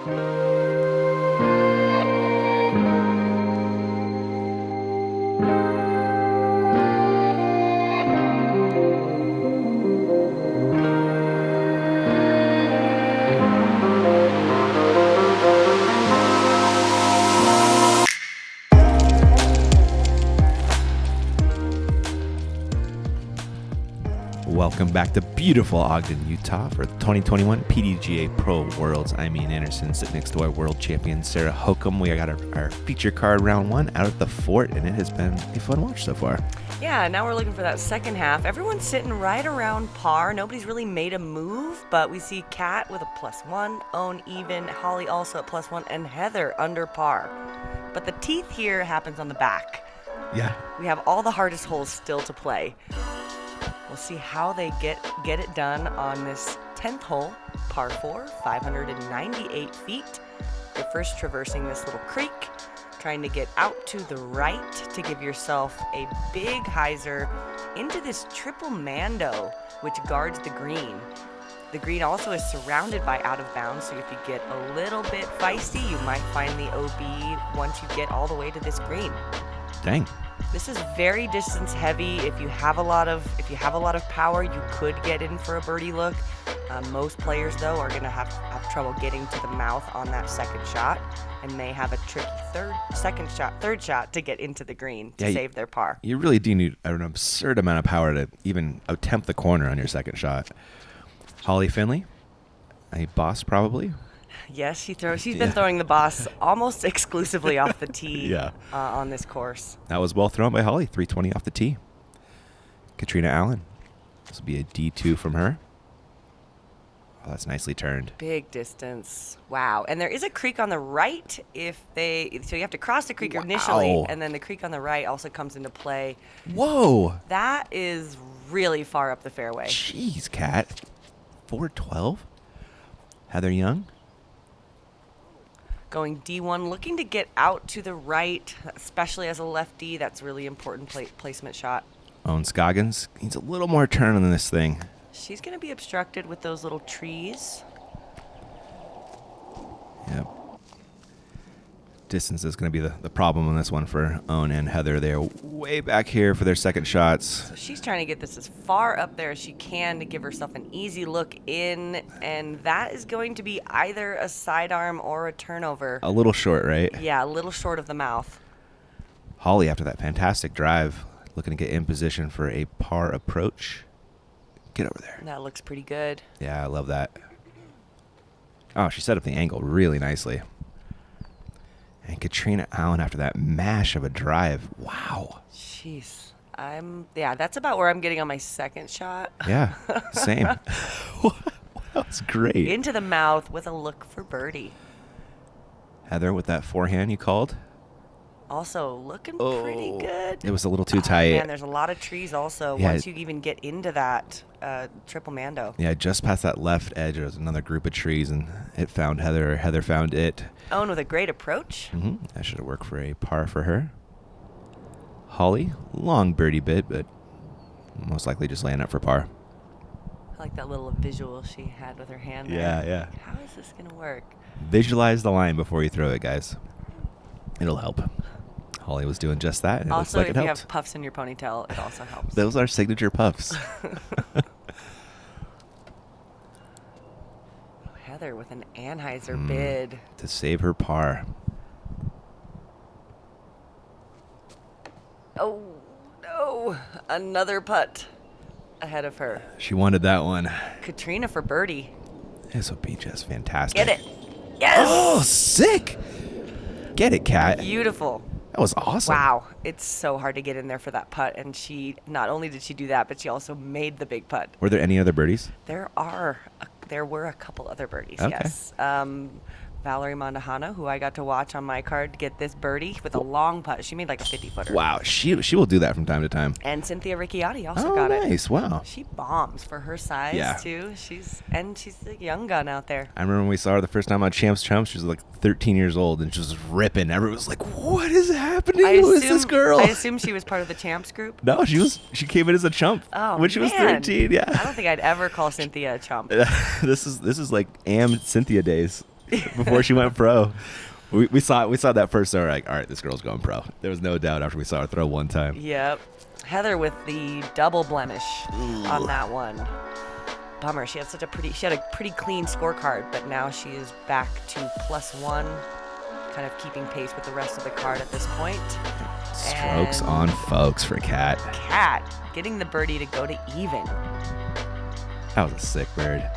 Welcome back to beautiful Ogden, Utah for 2021 PDGA Pro Worlds. I'm Ian Anderson, sitting next to our world champion, Sarah Hokum. We got our feature card round one out at the fort, and it has been a fun watch so far. Yeah, now we're looking for that second half. Everyone's sitting right around par. Nobody's really made a move, but we see Cat with a +1, Ohn even, Holley also at +1, and Heather under par. But the teeth here happens on the back. Yeah. We have all the hardest holes still to play. We'll see how they get it done on this 10th hole, par 4, 598 feet. You're first traversing this little creek, trying to get out to the right to give yourself a big hyzer into this triple mando, which guards the green. The green also is surrounded by out of bounds, so if you get a little bit feisty, you might find the OB once you get all the way to this green. Dang. This is very distance heavy. If you have a lot of power, you could get in for a birdie look. Most players, though, are going to have trouble getting to the mouth on that second shot, and may have a tricky third shot to get into the green to save their par. You really do need an absurd amount of power to even attempt the corner on your second shot. Holley Finley, a boss probably. Yes, she's been throwing the boss almost exclusively off the tee on this course. That was well thrown by Holley, 320 off the tee. Catrina Allen. This will be a D2 from her. Oh, that's nicely turned. Big distance. Wow. And there is a creek on the right so you have to cross the creek initially, and then the creek on the right also comes into play. Whoa. That is really far up the fairway. Jeez, Cat. 412. Heather Young. Going D1, looking to get out to the right, especially as a lefty. That's really important placement shot. Ohn Scoggins needs a little more turn on this thing. She's going to be obstructed with those little trees. Yep. Distance is going to be the problem on this one for Ohn and Heather. They're way back here for their second shots. So she's trying to get this as far up there as she can to give herself an easy look in, and that is going to be either a sidearm or a turnover. A little short, right? Yeah, a little short of the mouth. Holley, after that fantastic drive, looking to get in position for a par approach. Get over there. That looks pretty good. Yeah, I love that. Oh, she set up the angle really nicely. And Catrina Allen after that mash of a drive. Wow. Jeez. That's about where I'm getting on my second shot. Yeah, same. That's great. Into the mouth with a look for birdie. Heather with that forehand you called. Also looking pretty good. It was a little too tight. Man, there's a lot of trees also once you even get into that triple mando. Yeah, just past that left edge, there was another group of trees, and it found Heather, or Heather found it. Ohn with a great approach. Mm-hmm. That should have worked for a par for her. Holley, long birdie bit, but most likely just laying up for par. I like that little visual she had with her hand there. Yeah. How is this going to work? Visualize the line before you throw it, guys. It'll help. Holley was doing just that, and it looks like it helped. Also, if you have puffs in your ponytail, it also helps. Those are signature puffs. Heather with an Anheuser bid. To save her par. Oh, no. Another putt ahead of her. She wanted that one. Catrina for birdie. This would be just fantastic. Get it. Yes. Oh, sick. Get it, Cat. Beautiful. That was awesome. Wow. It's so hard to get in there for that putt. And she, not only did she do that, but she also made the big putt. Were there any other birdies? There were a couple other birdies, okay. Yes. Valerie Mondahano, who I got to watch on my card, get this birdie with a long putt. She made like a 50-footer. Wow, she will do that from time to time. And Cynthia Ricciardi also got it. Oh, nice. Wow. She bombs for her size, too. She's a young gun out there. I remember when we saw her the first time on Champs Chumps, she was like 13 years old, and she was ripping. Everyone was like, what is happening? Who is this girl? I assume she was part of the Champs group. No, she came in as a chump when she was 13, yeah. I don't think I'd ever call Cynthia a chump. This is like Cynthia days. before she went pro. We saw that first throw. We're like, all right, this girl's going pro. There was no doubt after we saw her throw one time. Yep. Heather with the double blemish on that one. Bummer. She had a pretty clean scorecard, but now she is back to +1, kind of keeping pace with the rest of the card at this point. Strokes on folks for Cat. Cat getting the birdie to go to even. That was a sick bird.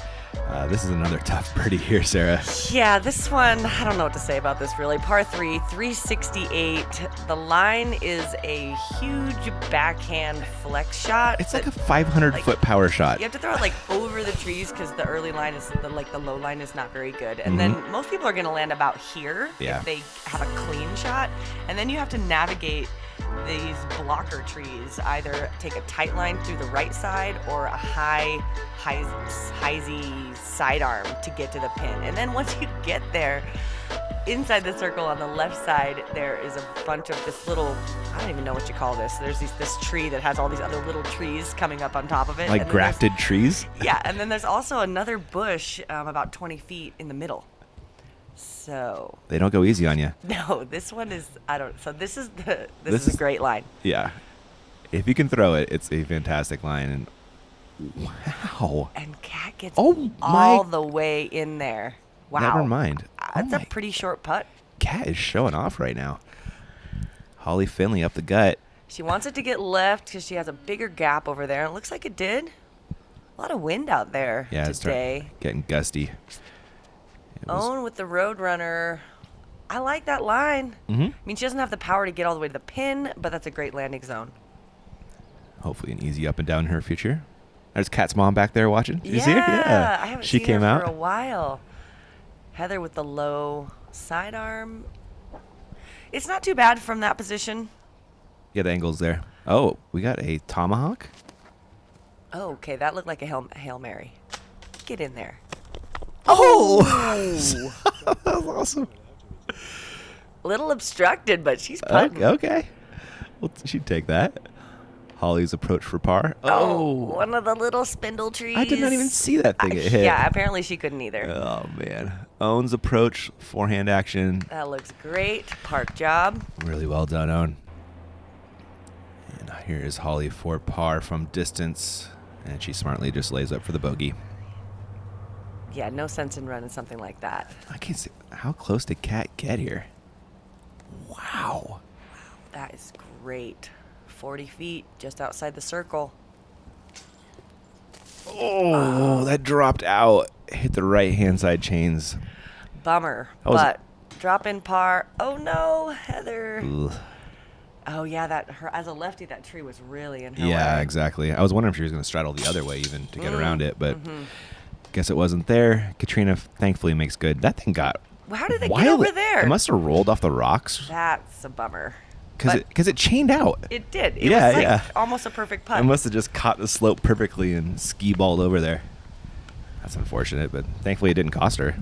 This is another tough birdie here, Sarah. Yeah, this one, I don't know what to say about this really. Par 3, 368. The line is a huge backhand flex shot. It's like a 500-foot power shot. You have to throw it over the trees because the early line is the low line is not very good. And then most people are going to land about here if they have a clean shot. And then you have to navigate these blocker trees, either take a tight line through the right side or a high sidearm to get to the pin. And then once you get there, inside the circle on the left side, there is a bunch of this little, I don't even know what you call this. There's this tree that has all these other little trees coming up on top of it. Like grafted trees? Yeah, and then there's also another bush about 20 feet in the middle. So they don't go easy on you. No, this one is this is a great line. Yeah. If you can throw it, it's a fantastic line. And wow. And Cat gets all the way in there. Wow. Never mind. That's a pretty short putt. Cat is showing off right now. Holley Finley up the gut. She wants it to get left because she has a bigger gap over there. And it looks like it did. A lot of wind out there today. It's getting gusty. Ohn with the Roadrunner. I like that line. I mean, she doesn't have the power to get all the way to the pin, but that's a great landing zone. Hopefully an easy up and down in her future. There's Kat's mom back there watching. Yeah, you see her? Yeah. I haven't she seen came her out for a while. Heather with the low sidearm. It's not too bad from that position. Yeah, the angle's there. Oh, we got a tomahawk. Oh, okay, that looked like a Hail Mary. Get in there. Oh! That was awesome. A little obstructed, but she's putting. Okay. Well, she'd take that. Holley's approach for par. Oh, one of the little spindle trees. I did not even see that thing hit. Yeah, apparently she couldn't either. Oh, man. Ohn's approach, forehand action. That looks great. Park job. Really well done, Ohn. And here is Holley for par from distance. And she smartly just lays up for the bogey. Yeah, no sense in running something like that. I can't see. How close did Cat get here? Wow. That is great. 40 feet just outside the circle. Oh, that dropped out. Hit the right-hand side chains. Bummer. But drop in par. Oh, no, Heather. Ugh. Oh, yeah, as a lefty, that tree was really in her way. Yeah, exactly. I was wondering if she was going to straddle the other way even to get around it, but guess it wasn't there. Catrina thankfully makes good. That thing got Well, how did it get over there? It must have rolled off the rocks. That's a bummer. Because it chained out. It did. It was like almost a perfect putt. It must have just caught the slope perfectly and ski-balled over there. That's unfortunate, but thankfully it didn't cost her.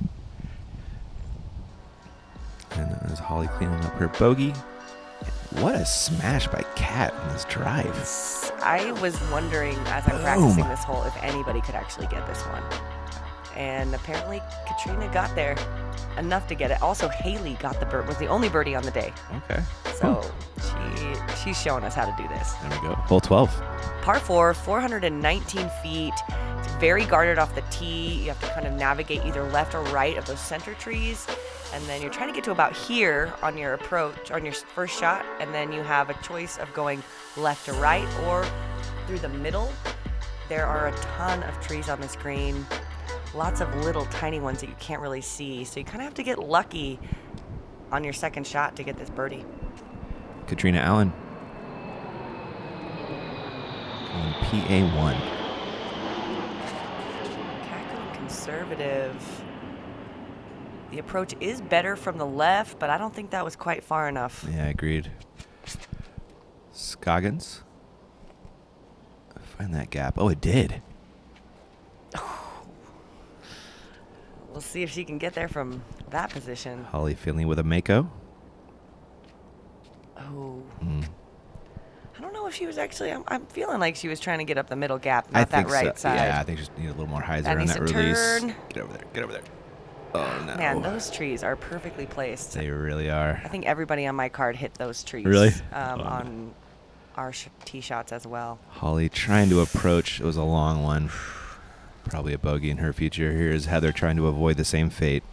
And there's Holley cleaning up her bogey. What a smash by Cat on this drive. I was wondering as I'm practicing this hole if anybody could actually get this one. And apparently Catrina got there enough to get it. Also, Haley got was the only birdie on the day. Okay. So she's showing us how to do this. There we go. Hole 12. Par 4, 419 feet. It's very guarded off the tee. You have to kind of navigate either left or right of those center trees. And then you're trying to get to about here on your approach, on your first shot. And then you have a choice of going left to right or through the middle. There are a ton of trees on this green. Lots of little tiny ones that you can't really see. So you kind of have to get lucky on your second shot to get this birdie. Catrina Allen on PA1. Cat conservative. The approach is better from the left, but I don't think that was quite far enough. Yeah, agreed. Scoggins. Find that gap. Oh, it did. We'll see if she can get there from that position. Holley Finley with a Mako. Oh. I don't know if she was actually, I'm feeling like she was trying to get up the middle gap, not that right side. Yeah, I think she just needed a little more hyzer on that release. Turn. Get over there. Get over there. Oh, no. Man, those trees are perfectly placed. They really are. I think everybody on my card hit those trees. Really? On our tee shots as well. Holley trying to approach. It was a long one. Probably a bogey in her future. Here's Heather trying to avoid the same fate.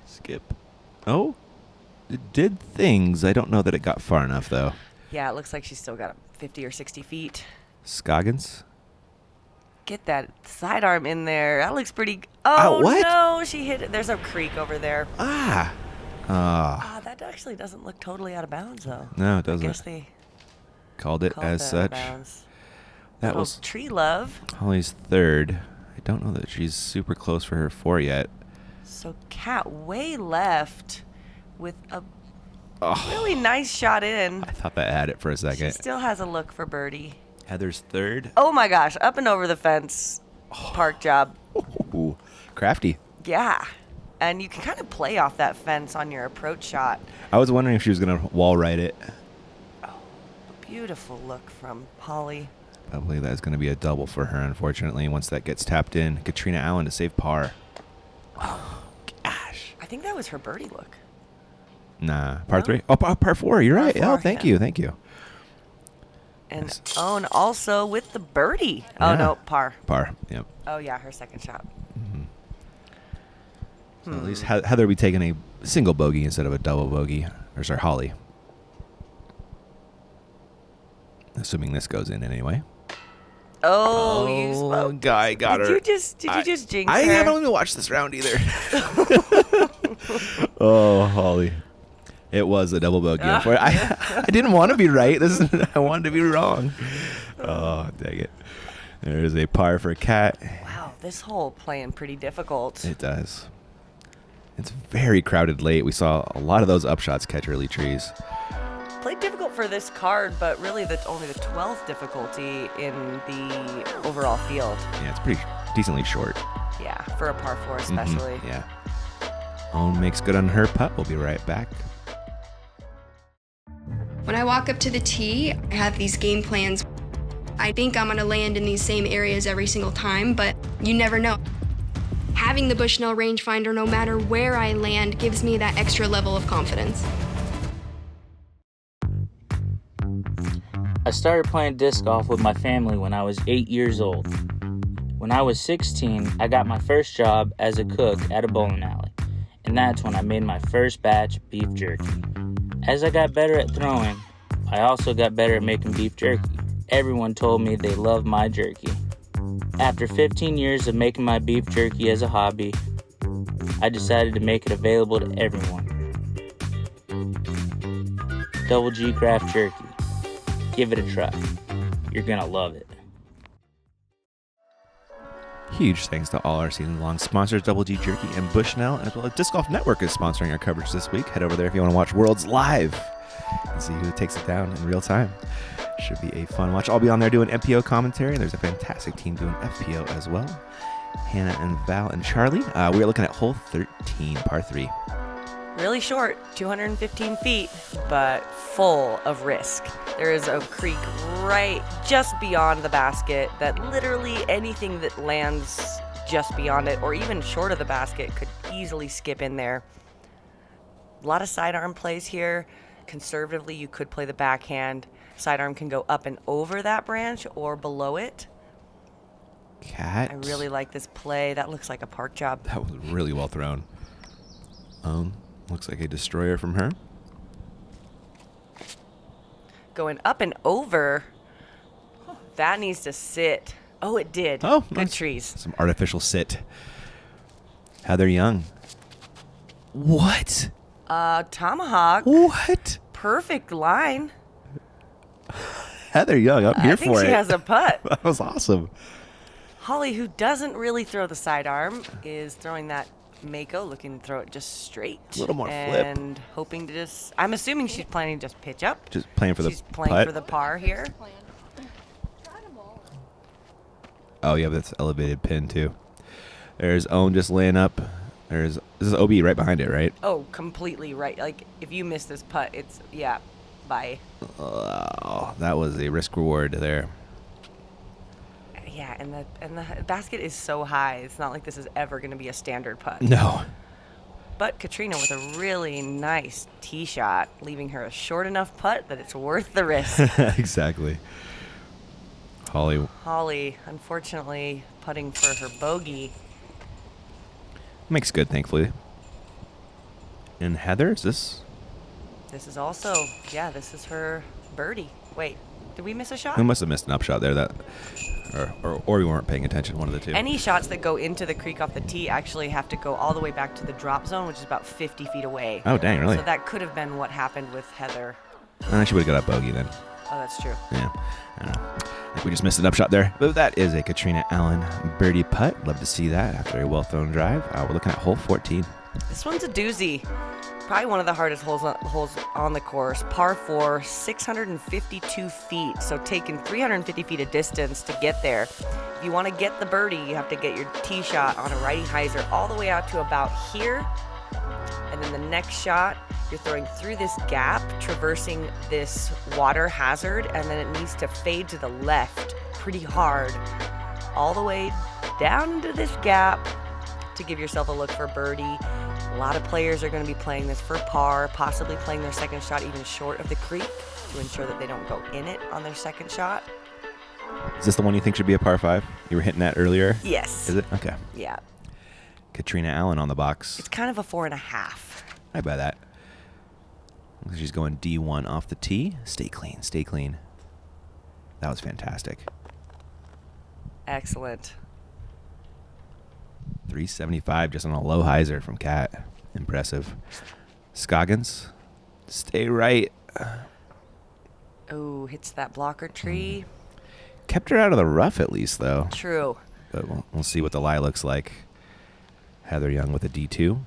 Skip. Oh, it did things. I don't know that it got far enough, though. Yeah, it looks like she's still got 50 or 60 feet. Scoggins. Get that sidearm in there. That looks pretty. Oh, what? No, she hit it. There's a creek over there. That actually doesn't look totally out of bounds, though. No, it doesn't. I guess they called it as that such. out of bounds. That Little was tree love. Holley's third. I don't know that she's super close for her 4 yet. So Cat way left with a really nice shot in. I thought that had it for a second. She still has a look for birdie. Heather's third. Oh my gosh, up and over the fence. Park job. Ooh, crafty. Yeah. And you can kind of play off that fence on your approach shot. I was wondering if she was going to wall right it. Oh, beautiful look from Holley. Probably that's going to be a double for her, unfortunately, once that gets tapped in. Catrina Allen to save par. Oh, gosh. I think that was her birdie look. Nah, par 3. Oh, par 4. You're right. Par 4, Thank you. And Yes. Ohn also with the birdie. Yeah. Oh, no, par. Par, yep. Oh, yeah, her second shot. So at least Heather will be taking a single bogey instead of a double bogey. Or sorry, Holley. Assuming this goes in anyway. Oh, you spoke. Guy got her. Did you just jinx I her? haven't even watched this round either. Oh, Holley. It was a double bogey. I didn't want to be right. I wanted to be wrong. Oh, dang it. There's a par for Cat. Wow, this hole playing pretty difficult. It does. It's very crowded late. We saw a lot of those upshots catch early trees. Played difficult for this card, but really only the 12th difficulty in the overall field. Yeah, it's pretty decently short. Yeah, for a par 4 especially. Yeah. Ohn makes good on her putt. We'll be right back. When I walk up to the tee, I have these game plans. I think I'm going to land in these same areas every single time, but you never know. Having the Bushnell rangefinder, no matter where I land, gives me that extra level of confidence. I started playing disc golf with my family when I was 8 years old. When I was 16, I got my first job as a cook at a bowling alley, and that's when I made my first batch of beef jerky. As I got better at throwing, I also got better at making beef jerky. Everyone told me they loved my jerky. After 15 years of making my beef jerky as a hobby, I decided to make it available to everyone. Double G Craft Jerky. Give it a try. You're gonna love it. Huge thanks to all our season-long sponsors, Double G Jerky and Bushnell, as well as Disc Golf Network is sponsoring our coverage this week. Head over there if you want to watch Worlds live and see who takes it down in real time. Should be a fun watch. I'll be on there doing MPO commentary. There's a fantastic team doing FPO as well. Hannah and Val and Charlie. We are looking at hole 13, par 3. Really short, 215 feet, but full of risk. There is a creek right just beyond the basket that literally anything that lands just beyond it or even short of the basket could easily skip in there. A lot of sidearm plays here. Conservatively, you could play the backhand. Sidearm can go up and over that branch or below it. Cat. I really like this play. That looks like a park job. That was really well thrown. Looks like a destroyer from her. Going up and over. That needs to sit. Oh, it did. Oh, good nice. trees. Some artificial sit. Heather Young. What? Tomahawk. What? Perfect line. Heather Young, I'm here I think for she it. has a putt. That was awesome. Holley, who doesn't really throw the sidearm, is throwing that Mako, looking to throw it just straight. A little more flip. And hoping to just, I'm assuming she's planning to just pitch up. Just playing for the She's playing putt. for the par here. Oh, yeah, that's elevated pin, too. There's Ohn just laying up. This is OB right behind it, right? Oh, completely right. Like, if you miss this putt, it's, yeah, bye. Oh, that was a risk reward there. Yeah, and the basket is so high. It's not like this is ever going to be a standard putt. No. But Catrina with a really nice tee shot, leaving her a short enough putt that it's worth the risk. Exactly. Holley, unfortunately, putting for her bogey. Makes good, thankfully. And Heather, is this? This is also, this is her birdie. Wait, did we miss a shot? We must have missed an upshot there. Or we weren't paying attention, one of the two. Any shots that go into the creek off the tee actually have to go all the way back to the drop zone, which is about 50 feet away. Oh, dang, really? So that could have been what happened with Heather. She would have got a bogey then. Oh, that's true. Yeah, I don't know. I think we just missed an upshot there. But that is a Catrina Allen birdie putt. Love to see that after a well-thrown drive. We're looking at hole 14. This one's a doozy. Probably one of the hardest holes on the course. Par 4, 652 feet. So taking 350 feet of distance to get there. If you want to get the birdie, you have to get your tee shot on a righty hyzer all the way out to about here. And then the next shot, you're throwing through this gap, traversing this water hazard, and then it needs to fade to the left pretty hard, all the way down into this gap to give yourself a look for birdie. A lot of players are going to be playing this for par, possibly playing their second shot even short of the creek to ensure that they don't go in it on their second shot. Is this the one you think should be a par 5? You were hitting that earlier? Yes. Is it? Okay. Yeah. Catrina Allen on the box. It's kind of a 4.5. I buy that. She's going D1 off the tee. Stay clean, stay clean. That was fantastic. Excellent. 375 just on a low hyzer from Cat. Impressive. Scoggins, stay right. Oh, hits that blocker tree. Kept her out of the rough at least, though. True. But we'll see what the lie looks like. Heather Young with a D2.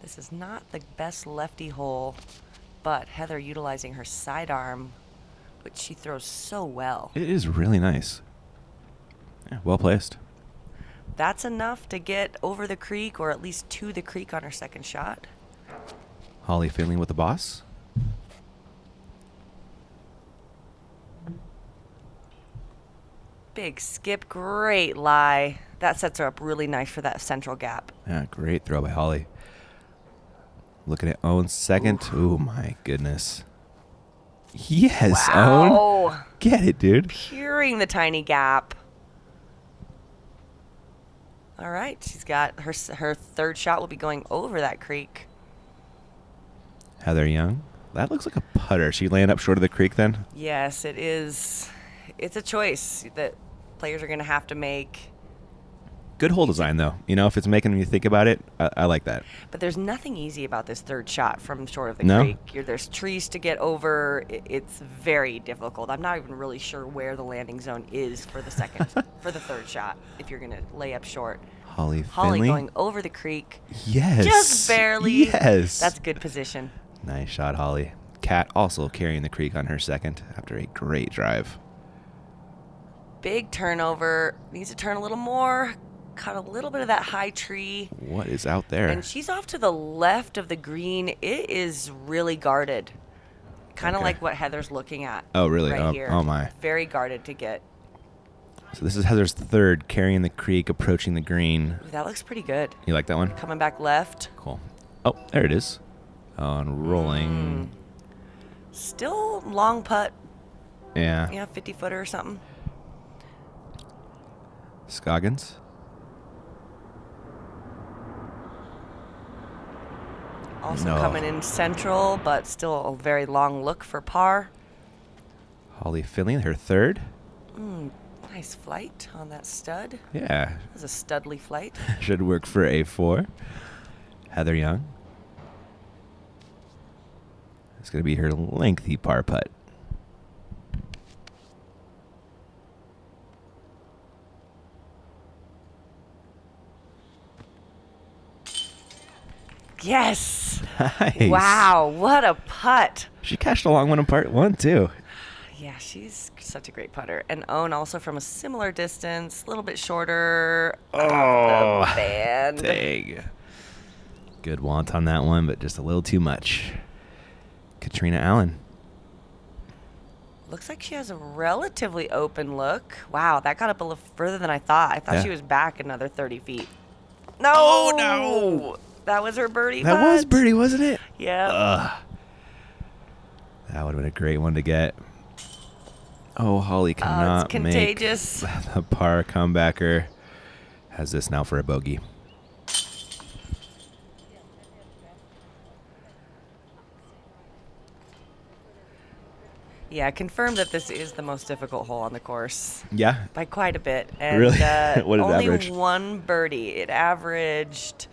This is not the best lefty hole, but Heather utilizing her sidearm, which she throws so well. It is really nice. Yeah, well placed. That's enough to get over the creek, or at least to the creek on her second shot. Holley Finley with the boss. Big skip, great lie. That sets her up really nice for that central gap. Yeah, great throw by Holley. Looking at Ohn's second. Oh my goodness. Yes, Ohn. Wow. Get it, dude. Peering the tiny gap. All right, she's got her third shot will be going over that creek. Heather Young. That looks like a putter. She laying up short of the creek then? Yes, it is. It's a choice that players are going to have to make. Good hole design, though. You know, if it's making me think about it, I like that. But there's nothing easy about this third shot from short of the No? creek. There's trees to get over. It's very difficult. I'm not even really sure where the landing zone is for the second, for the third shot, if you're going to lay up short. Holley Holley Finley. going over the creek. Yes. Just barely. Yes. That's good position. Nice shot, Holley. Kat also carrying the creek on her second after a great drive. Big turnover. Needs to turn a little more. Cut a little bit of that high tree. What is out there? And she's off to the left of the green. It is really guarded. Kind of Okay. like what Heather's looking at. Oh, really? Right here. Oh, my. Very guarded to get. So this is Heather's third, carrying the creek, approaching the green. Ooh, that looks pretty good. You like that one? Coming back left. Cool. Oh, there it is. On rolling. Still long putt. Yeah. Yeah, 50-footer or something. Scoggins. Also No. coming in central, but still a very long look for par. Holley Finley, her third. Nice flight on that stud. Yeah. It was a studly flight. Should work for A4. Heather Young. It's going to be her lengthy par putt. Yes. Nice. Wow, what a putt. She cashed a long one in part one, too. Yeah, she's such a great putter. And Ohn also from a similar distance, a little bit shorter. Oh, off the band. dang. Good want on that one, but just a little too much. Catrina Allen. Looks like she has a relatively open look. Wow, that got up a little further than I thought. I thought Yeah. she was back another 30 feet. No! Oh, no! That was her birdie That was putt. birdie, wasn't it? Yeah. That would have been a great one to get. Oh, Holley It's cannot make contagious. the par comebacker. Has this now for a bogey. Yeah, confirmed that this is the most difficult hole on the course Yeah. by quite a bit. And Really? What did it only average? one birdie. It averaged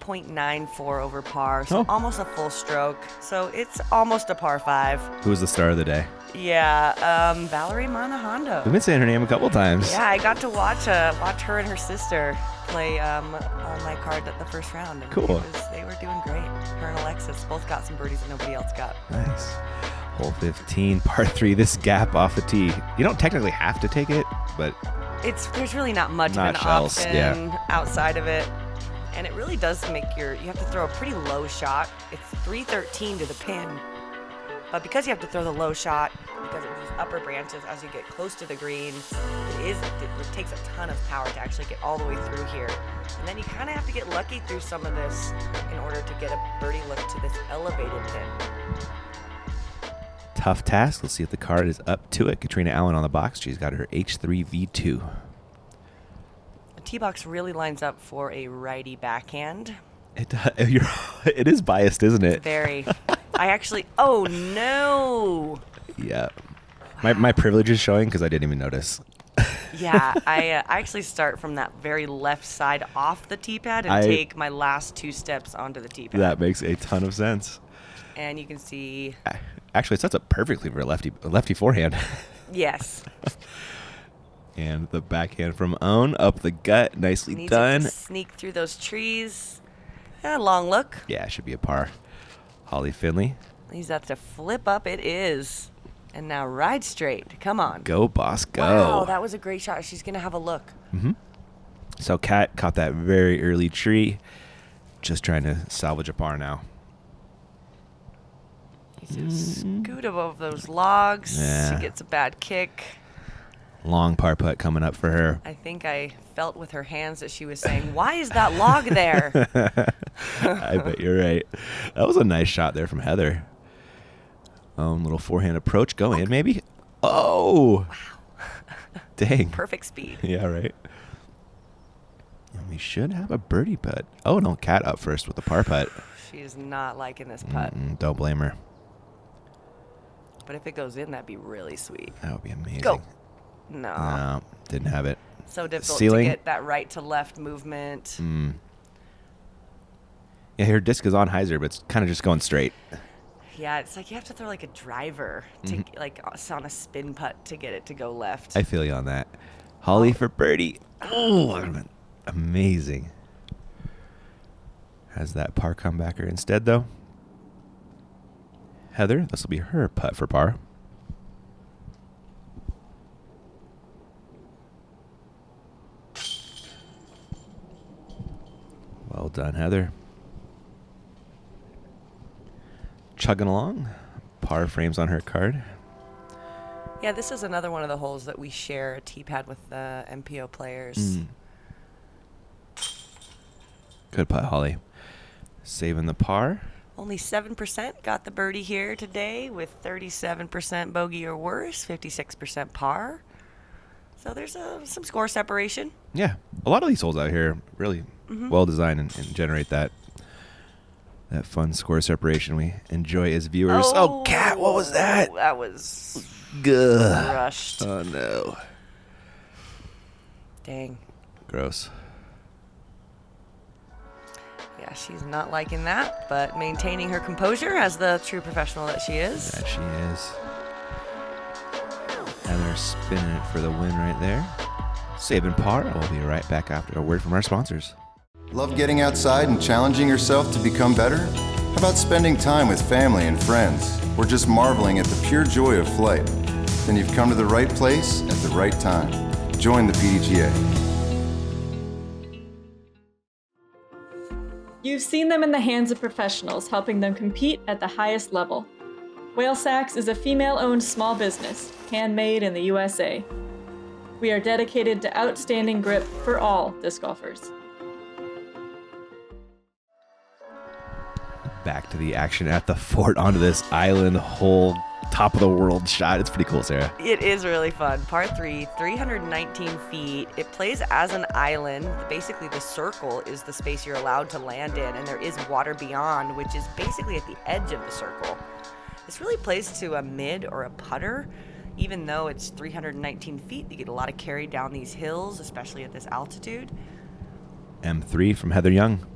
0.94 over par, so Oh. almost a full stroke. So it's almost a par 5. Who was the star of the day? Yeah, Valerie Manahondo. We've been saying her name a couple times. Yeah, I got to watch her and her sister play on my card at the first round. And Cool. They were doing great. Her and Alexis both got some birdies that nobody else got. Nice. Hole 15, par 3. This gap off the tee. You don't technically have to take it, but There's really not much Not of an shells, option yeah. outside of it. And it really does make you have to throw a pretty low shot. It's 313 to the pin. But because you have to throw the low shot, because of these upper branches as you get close to the green, it takes a ton of power to actually get all the way through here. And then you kind of have to get lucky through some of this in order to get a birdie look to this elevated pin. tough task. Let's see if the card is up to it. Catrina Allen on the box. She's got her H3 V2. The tee box really lines up for a righty backhand. It is biased, isn't it? Very. I actually. Oh no. Yeah. My privilege is showing because I didn't even notice. Yeah, I actually start from that very left side off the tee pad and take my last 2 steps onto the tee pad. That makes a ton of sense. And you can see. Actually, it sets up perfectly for a lefty forehand. Yes. And the backhand from Ohn up the gut. Nicely Needs done. it to sneak through those trees. Long look. Yeah, it should be a par. Holley Finley. He's that to flip up. It is. And now ride straight. Come on. Go, boss, go. Wow, that was a great shot. She's going to have a look. So Kat caught that very early tree. Just trying to salvage a par now. He's a scoot above those logs. Yeah. She gets a bad kick. Long par putt coming up for her. I think I felt with her hands that she was saying, why is that log there? I bet you're right. That was a nice shot there from Heather. Little forehand approach. Go in, maybe. Oh. Wow. Dang. Perfect speed. Yeah, right. And we should have a birdie putt. Oh, no. Kat up first with the par putt. She's not liking this putt. Don't blame her. But if it goes in, that'd be really sweet. That would be amazing. Go. No. No, didn't have it. So difficult Ceiling. to get that right to left movement. Yeah, her disc is on hyzer, but it's kind of just going straight. Yeah, it's like you have to throw like a driver to like on a spin putt to get it to go left. I feel you on that. Holley for birdie. Oh, amazing. Has that par comebacker instead, though. Heather, this will be her putt for par. Well done, Heather. Chugging along. Par frames on her card. Yeah, this is another one of the holes that we share a tee pad with the MPO players. Good putt, Holley. Saving the par. Only 7% got the birdie here today with 37% bogey or worse, 56% par. So there's some score separation. Yeah, a lot of these holes out here really well designed and generate that fun score separation we enjoy as viewers. Oh, Kat, what was that? That was Gah. rushed. Oh, no. Dang. Gross. Yeah, she's not liking that, but maintaining her composure as the true professional that she is. That she is. Heather spinning it for the win right there. Saving par. We'll be right back after a word from our sponsors. Love getting outside and challenging yourself to become better? How about spending time with family and friends, or just marveling at the pure joy of flight? Then you've come to the right place at the right time. Join the PDGA. You've seen them in the hands of professionals, helping them compete at the highest level. Whale Sacks is a female-owned small business, handmade in the USA. We are dedicated to outstanding grip for all disc golfers. Back to the action at the fort onto this island hole, top of the world shot. It's pretty cool, Sarah. It is really fun. Par 3, 319 feet. It plays as an island. Basically, the circle is the space you're allowed to land in, and there is water beyond, which is basically at the edge of the circle. This really plays to a mid or a putter. Even though it's 319 feet, you get a lot of carry down these hills, especially at this altitude. M3 from Heather Young.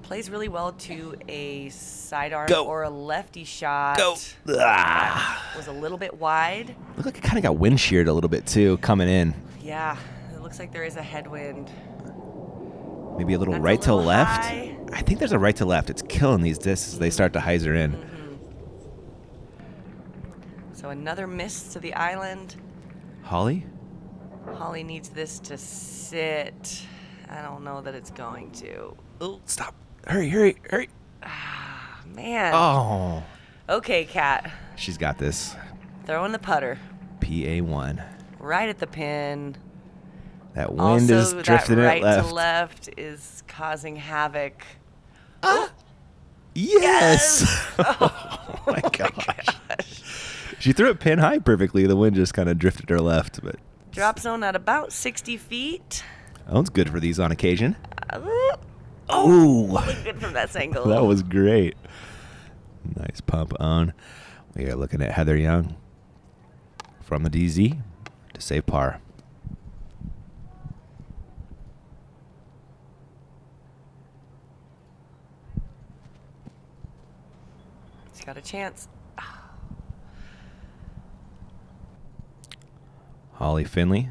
Plays really well to a sidearm Go. or a lefty shot. Go. Was a little bit wide. Look like it kind of got wind sheared a little bit too, coming in. Yeah, it looks like there is a headwind. Maybe a little That's right a little to left. high. I think there's a right to left. It's killing these discs as they start to hyzer in. So another miss to the island. Holly? Holly needs this to sit. I don't know that it's going to. Oh, stop. Hurry, hurry, hurry. Man. Oh. Okay, Kat. She's got this. Throwing the putter. PA1. Right at the pin. That wind is Also, drifting that it right left. to left is causing havoc. Yes! Oh my gosh. She threw it pin high perfectly. The wind just kind of drifted her left. But Drop zone at about 60 feet. Own's good for these on occasion. Oh, look good from that angle. That was great. Nice pump on. We are looking at Heather Young from the DZ to save par. She's got a chance. Holley Finley.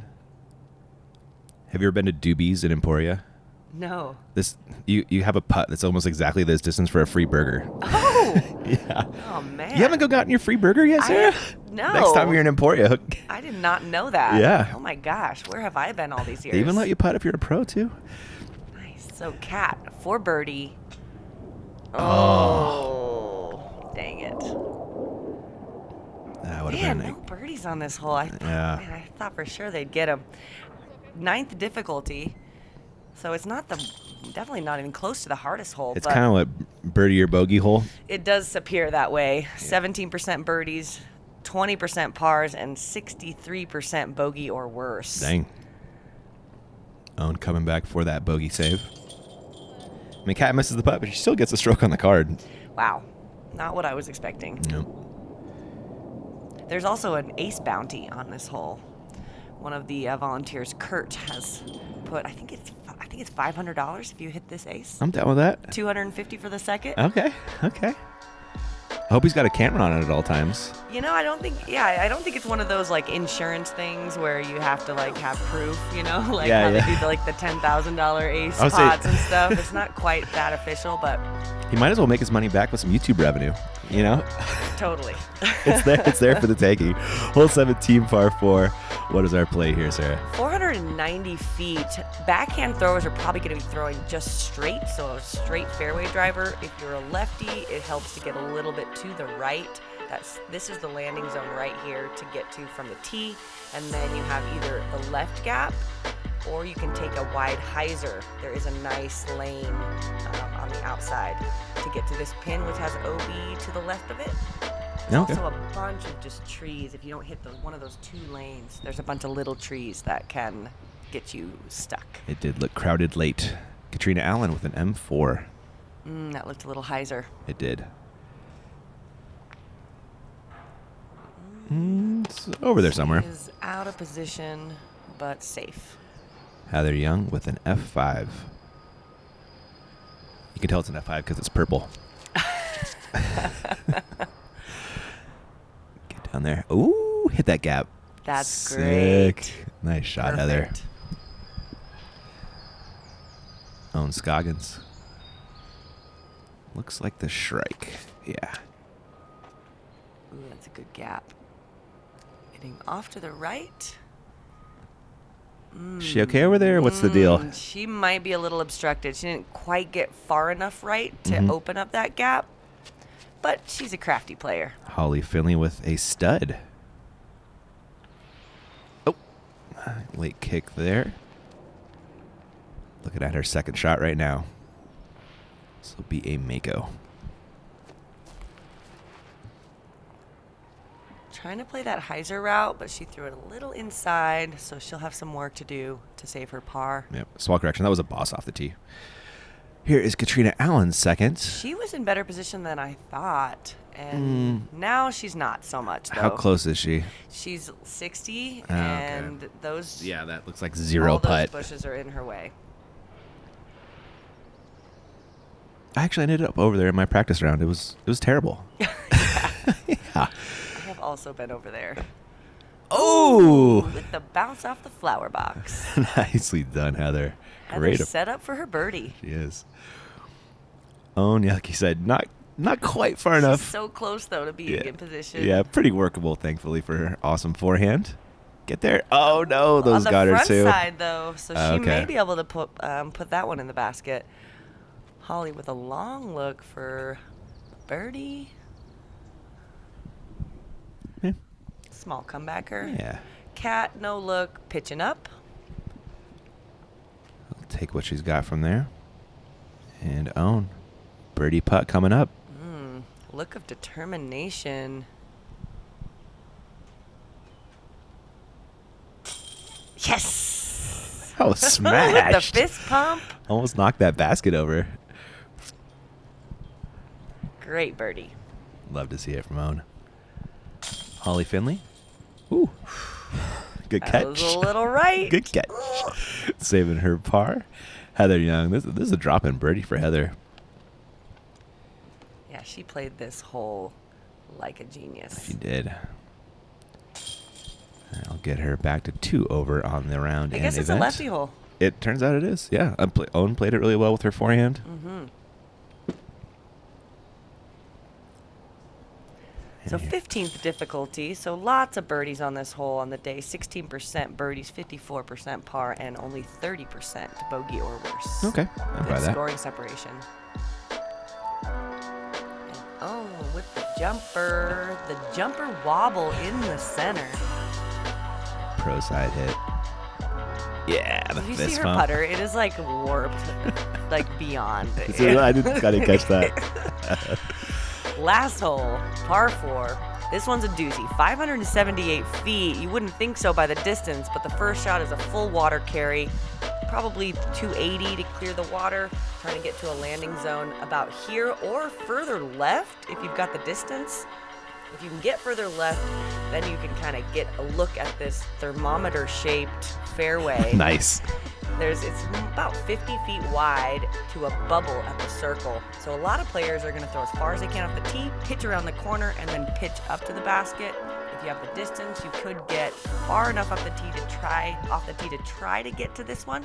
Have you ever been to Doobie's in Emporia? No. This you have a putt that's almost exactly this distance for a free burger. Oh. Yeah. Oh, man. You haven't gotten your free burger yet, Sarah? No. Next time you're in Emporia. I did not know that. Yeah. Oh, my gosh. Where have I been all these years? They even let you putt if you're a pro, too. Nice. So, Kat, for birdie. Oh. Dang it. That would have Man, been no birdies on this hole. Yeah. Man, I thought for sure they'd get them. 9th difficulty. So it's not definitely not even close to the hardest hole. It's but kind of what birdie or bogey hole. it does appear that way. 17% birdies, 20% pars, and 63% bogey or worse. Dang. Own coming back for that bogey save. I mean, Kat misses the putt, but she still gets a stroke on the card. Wow. Not what I was expecting. Nope. There's also an ace bounty on this hole. One of the volunteers, Kurt, has put, I think it's $500 if you hit this ace. I'm down with that. $250 for the second. Okay. I hope he's got a camera on it at all times. You know, I don't think it's one of those like insurance things where you have to like have proof, you know, like Yeah, how yeah. they do the $10,000 ace I would say- pots and stuff. It's not quite that official, but He might as well make his money back with some YouTube revenue, you know? totally. It's there for the taking. Hole 17, par 4. What is our play here, Sarah? 490 feet. Backhand throwers are probably going to be throwing just straight, so a straight fairway driver. If you're a lefty, it helps to get a little bit to the right. This is the landing zone right here to get to from the tee, and then you have either the left gap or you can take a wide hyzer. There is a nice lane on the outside to get to this pin, which has OB to the left of it. There's Okay. also a bunch of just trees. If you don't hit one of those two lanes, there's a bunch of little trees that can get you stuck. It did look crowded late. Catrina Allen with an M4. That looked a little hyzer. It did. It's over there somewhere. Is out of position, but safe. Heather Young with an F5. You can tell it's an F5 because it's purple. Get down there. Ooh, hit that gap. That's Sick. great. Nice shot, Heather. Perfect. Ohn Scoggins. Looks like the Shrike. Yeah. Ooh, that's a good gap. Getting off to the right. Is she okay over there? What's the deal? She might be a little obstructed. She didn't quite get far enough right to Mhm. open up that gap. but she's a crafty player. Holley Finley with a stud. Oh, late kick there. Looking at her second shot right now. This will be a Mako. Trying to play that hyzer route, but she threw it a little inside, so she'll have some work to do to save her par. Yep, small correction. That was a boss off the tee. Here is Catrina Allen second. She was in better position than I thought, and now she's not so much, though. How close is she? She's 60, Oh, and okay. those Yeah, that looks like zero all putt. those bushes are in her way. I actually ended up over there in my practice round. It was terrible. Yeah. I have also been over there. Oh! With the bounce off the flower box. Nicely done, Heather. Heather's Great. set up for her birdie. She is. Ohn, yeah, like you said, not quite far She's enough. so close, though, to being in position. Yeah, pretty workable, thankfully, for her awesome forehand. Get there. Oh, no, those on got the her, front too. side, though, so she may Okay. be able to put that one in the basket. Holley with a long look for birdie. Yeah. Small comebacker. Yeah. Cat, no look, pitching up. I'll take what she's got from there. And Ohn. Birdie putt coming up. Look of determination. Yes! Oh, With the smashed. fist pump. Almost knocked that basket over. Great birdie. Love to see it from Ohn. Holley Finley. Ooh. Good catch. That was a little right. Good catch. Saving her par. Heather Young. This is a drop-in birdie for Heather. Yeah, she played this hole like a genius. She did. I'll get her back to 2 over on the round. I guess it's event. a lefty hole. It turns out it is. Yeah. Ohn played it really well with her forehand. So 15th difficulty, so lots of birdies on this hole on the day. 16% birdies, 54% par, and only 30% bogey or worse. Okay. I'll buy Good that. scoring separation. And oh, with the jumper wobble in the center. Pro side hit. Yeah, the Did you fist see her bump. putter? It is like warped, like beyond. So I didn't catch that. Last hole, par 4. This one's a doozy. 578 feet. You wouldn't think so by the distance, but the first shot is a full water carry. Probably 280 to clear the water. Trying to get to a landing zone about here or further left if you've got the distance. If you can get further left, then you can kind of get a look at this thermometer-shaped fairway. Nice. It's about 50 feet wide to a bubble at the circle. So a lot of players are going to throw as far as they can off the tee, pitch around the corner, and then pitch up to the basket. If you have the distance, you could get far enough off the tee to try to get to this one.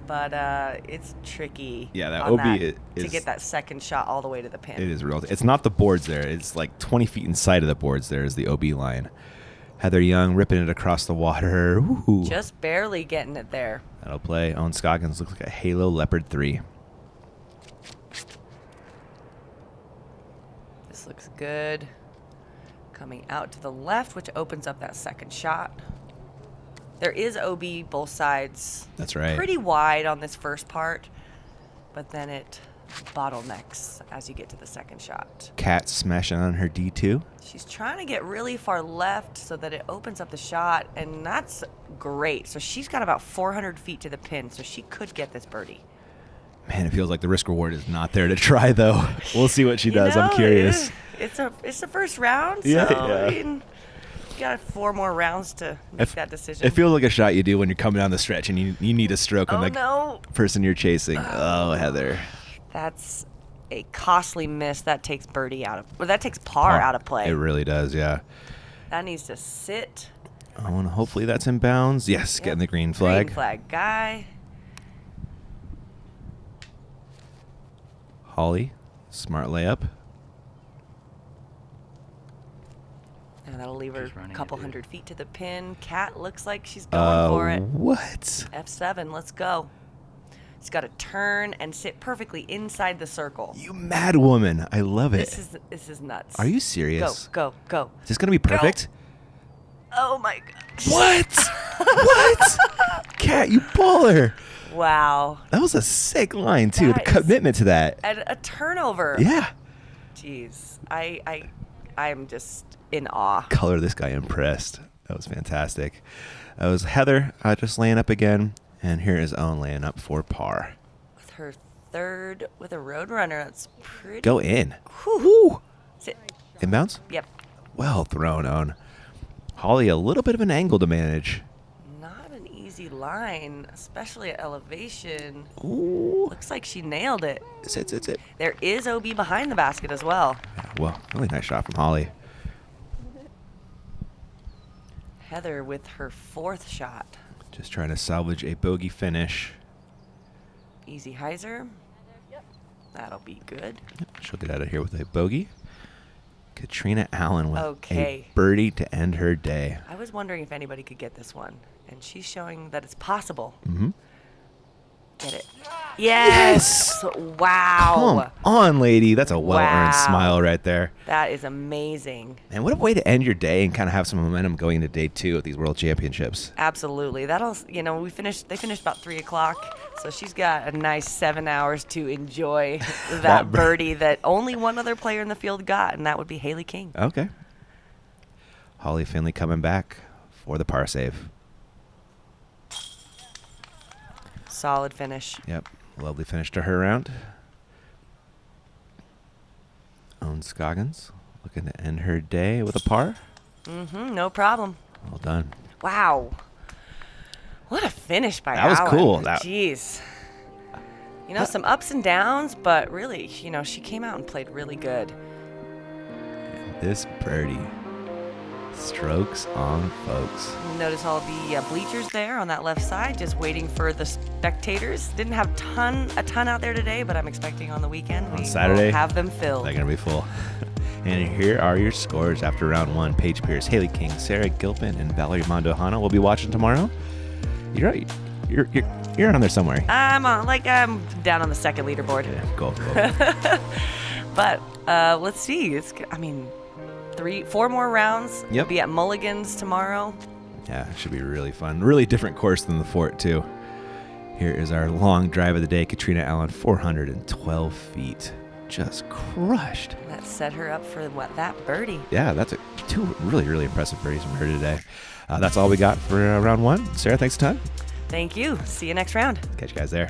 But it's tricky. Yeah, that on OB to is- get that second shot all the way to the pin. It is real. It's not the boards there. It's like 20 feet inside of the boards there is the OB line. Heather Young ripping it across the water. Ooh. Just barely getting it there. That'll play. Ohn Scoggins looks like a Halo Leopard 3. This looks good. Coming out to the left, which opens up that second shot. There is OB both sides. That's right. Pretty wide on this first part, but then it bottlenecks as you get to the second shot. Cat smashing on her D2. She's trying to get really far left so that it opens up the shot, and that's great. So she's got about 400 feet to the pin, so she could get this birdie. Man, it feels like the risk reward is not there to try, though. We'll see what she does. I'm curious. It's the first round, so Yeah. I mean, you got 4 more rounds to make that decision. It feels like a shot you do when you're coming down the stretch and you need a stroke on Oh, the no. person you're chasing. Oh, Heather. That's a costly miss. That takes that takes par out of play. It really does, yeah. That needs to sit. Oh, and hopefully that's in bounds. Yes, getting the green flag. Green flag guy. Holley, smart layup. And that'll leave her She's running a couple it, dude. hundred feet to the pin. Cat looks like she's going for it. What? F7, let's go. She's got to turn and sit perfectly inside the circle. You mad woman. I love it. This is nuts. Are you serious? Go. Is this going to be perfect? Oh my gosh. What? What? Cat, you baller. Wow. That was a sick line, too. The That commitment to that. And a turnover. Yeah. Jeez. I'm just in awe. Color this guy impressed. That was fantastic. That was Heather just laying up again. And here is Ohn laying up for par. With her third with a Roadrunner. That's pretty. Go in. Whew. Sit. Inbounds? Yep. Well thrown, Ohn. Holley, a little bit of an angle to manage. Not an easy line, especially at elevation. Ooh. Looks like she nailed it. Sit. There is OB behind the basket as well. Yeah, well, really nice shot from Holley. Heather with her fourth shot. Just trying to salvage a bogey finish. Easy hyzer. That'll be good. She'll get out of here with a bogey. Catrina Allen with Okay. a birdie to end her day. I was wondering if anybody could get this one, and she's showing that it's possible. Mm-hmm. Get it. Yes! Wow. Come on, lady. That's a well-earned Wow. smile right there. That is amazing. And what a way to end your day and kind of have some momentum going into day 2 of these World Championships. Absolutely. That'll, they finished about 3 o'clock, so she's got a nice 7 hours to enjoy that birdie that only one other player in the field got, and that would be Haley King. Okay. Holley Finley coming back for the par save. Solid finish. Yep. Lovely finish to her round. Ohn Scoggins looking to end her day with a par. No problem. Well done. Wow. What a finish by That was Allen. cool. Jeez. Some ups and downs, but really, she came out and played really good. This birdie. Strokes on, folks. You notice all the bleachers there on that left side, just waiting for the spectators. Didn't have a ton out there today, but I'm expecting on the weekend On we Saturday, will have them filled. They're going to be full. And here are your scores after round 1. Paige Pierce, Haley King, Sarah Gilpin, and Valerie Mondohana will be watching tomorrow. You're on there somewhere. I'm down on the second leaderboard. Yeah, go. But let's see. Four more rounds. Yep. Be at Mulligan's tomorrow. Yeah, it should be really fun. Really different course than the Fort, too. Here is our long drive of the day. Catrina Allen, 412 feet. Just crushed. That set her up for that birdie. Yeah, that's 2 really, really impressive birdies from her today. That's all we got for round 1. Sarah, thanks a ton. Thank you. See you next round. Catch you guys there.